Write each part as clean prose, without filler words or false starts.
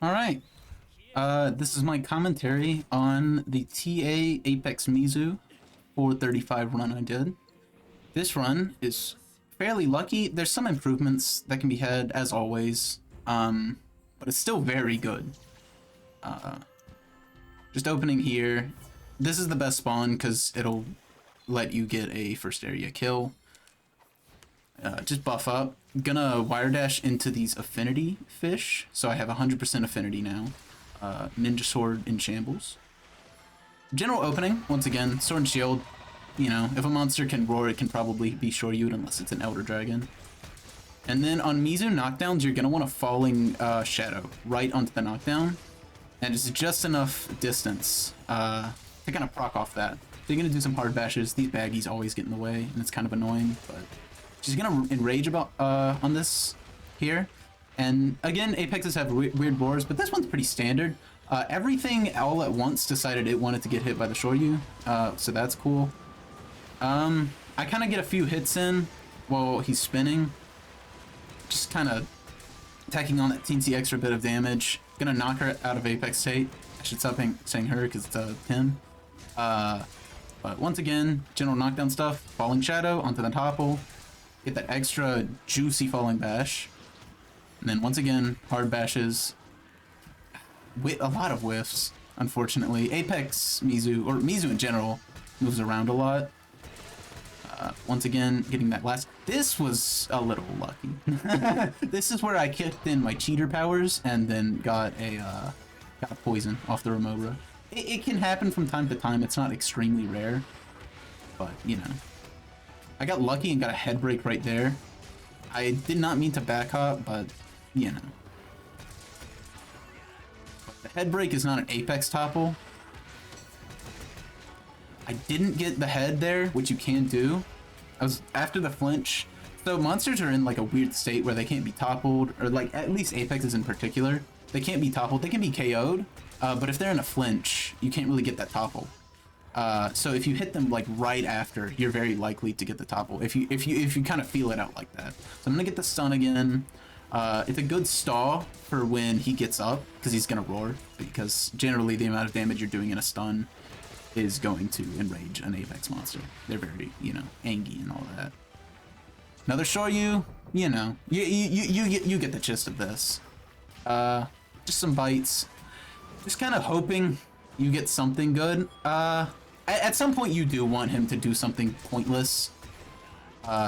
Alright, this is my commentary on the TA Apex Mizu 435 run I did. This run is fairly lucky. There's some improvements that can be had, as always, but it's still very good. Just opening here, this is the best spawn because it'll let you get a first area kill. Just buff up. Gonna wire dash into these affinity fish, so I have 100% affinity now. Ninja sword in shambles. General opening, once again, sword and shield. You know, if a monster can roar, it can probably be Shoryu'd unless it's an Elder Dragon. And then on Mizu knockdowns, you're gonna want a falling shadow right onto the knockdown, and it's just enough distance to kind of proc off that. So you're gonna do some hard bashes. These baggies always get in the way, and it's kind of annoying, but she's gonna enrage about on this here. And again, Apexes have weird roars, but this one's pretty standard. Everything all at once decided it wanted to get hit by the Shoryu, so that's cool. I kind of get a few hits in while he's spinning, just kind of tacking on that teensy extra bit of damage. Gonna knock her out of Apex state. I should stop saying her because it's him. But once again, general knockdown stuff. Falling shadow onto the topple. Get that extra juicy falling bash. And then once again, hard bashes. With a lot of whiffs, unfortunately. Apex Mizu, or Mizu in general, moves around a lot. Once again, getting that last. This was a little lucky. This is where I kicked in my cheater powers and then got a poison off the Remora. It can happen from time to time. It's not extremely rare, but you know. I got lucky and got a head break right there. I did not mean to back hop, but you know. The head break is not an Apex topple. I didn't get the head there, which you can do. I was after the flinch. So monsters are in like a weird state where they can't be toppled, or like at least Apexes in particular. They can't be toppled. They can be KO'd, but if they're in a flinch, you can't really get that topple. So if you hit them like right after, you're very likely to get the topple if you kind of feel it out like that. So I'm gonna get the stun again. It's a good stall for when he gets up because he's gonna roar, because generally the amount of damage you're doing in a stun is going to enrage an Apex monster. They're very, you know, angy and all that. Another Shoryu, you know, you get the gist of this. Just some bites. Just kind of hoping you get something good. At some point you do want him to do something pointless,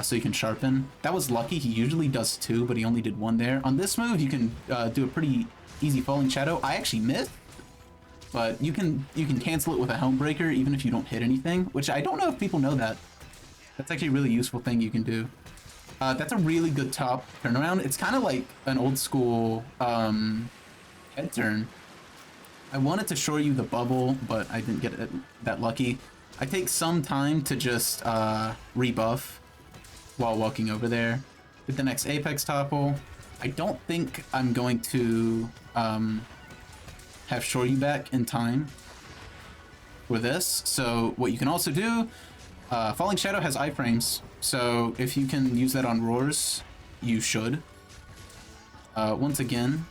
so you can sharpen. That was lucky. He usually does 2, but he only did 1 there. On this move, you can do a pretty easy falling shadow. I actually missed, but you can cancel it with a helm breaker even if you don't hit anything, which I don't know if people know that. That's actually a really useful thing you can do. That's a really good top turnaround. It's kind of like an old school head turn. I wanted to show you the bubble, but I didn't get it that lucky. I take some time to just rebuff while walking over there. With the next Apex topple, I don't think I'm going to have Shoryu back in time for this. So what you can also do, Falling Shadow has iframes, so if you can use that on roars, you should. Once again,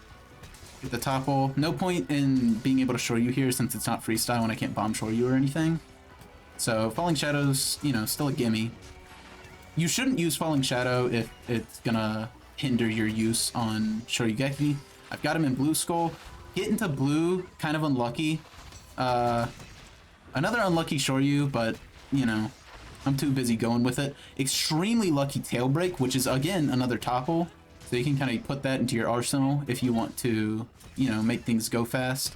get the topple. No point in being able to Shoryu here since it's not freestyle and I can't bomb Shoryu or anything. So Falling Shadow's, you know, still a gimme. You shouldn't use Falling Shadow if it's gonna hinder your use on Shoryugeki. I've got him in Blue Skull. Get into blue, kind of unlucky. Another unlucky Shoryu, but, you know, I'm too busy going with it. Extremely lucky Tail Break, which is, again, another topple. So you can kind of put that into your arsenal if you want to, you know, make things go fast.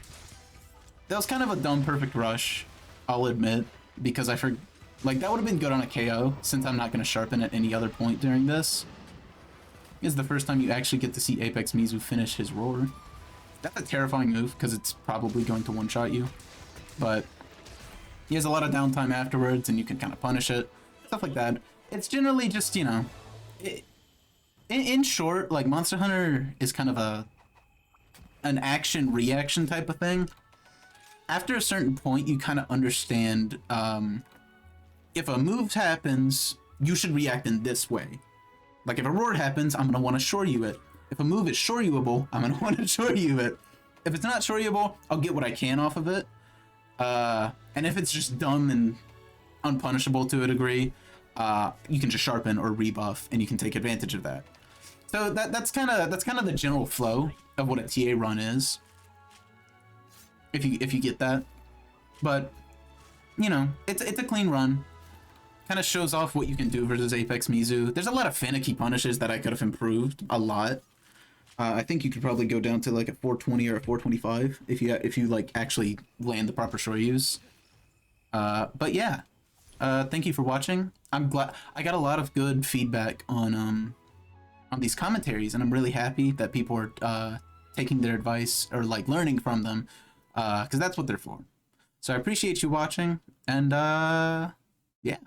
That was kind of a dumb perfect rush, I'll admit, because like, that would have been good on a KO, since I'm not going to sharpen at any other point during this. This is the first time you actually get to see Apex Mizu finish his roar. That's a terrifying move, because it's probably going to one-shot you. But he has a lot of downtime afterwards, and you can kind of punish it. Stuff like that. It's generally just, you know... In short, like, Monster Hunter is kind of an action-reaction type of thing. After a certain point, you kind of understand, if a move happens, you should react in this way. Like, if a roar happens, I'm going to want to Shoryu it. If a move is Shoryuable, I'm going to want to Shoryu it. If it's not shoryable, I'll get what I can off of it. And if it's just dumb and unpunishable to a degree, you can just sharpen or rebuff, and you can take advantage of that. So that's kind of the general flow of what a TA run is. If you get that, but you know, it's a clean run. Kind of shows off what you can do versus Apex Mizu. There's a lot of finicky punishes that I could have improved a lot. I think you could probably go down to like a 420 or a 425 if you like actually land the proper shoryus. But yeah, thank you for watching. I'm glad I got a lot of good feedback on these commentaries, and I'm really happy that people are taking their advice or like learning from them, because that's what they're for. So I appreciate you watching, and yeah.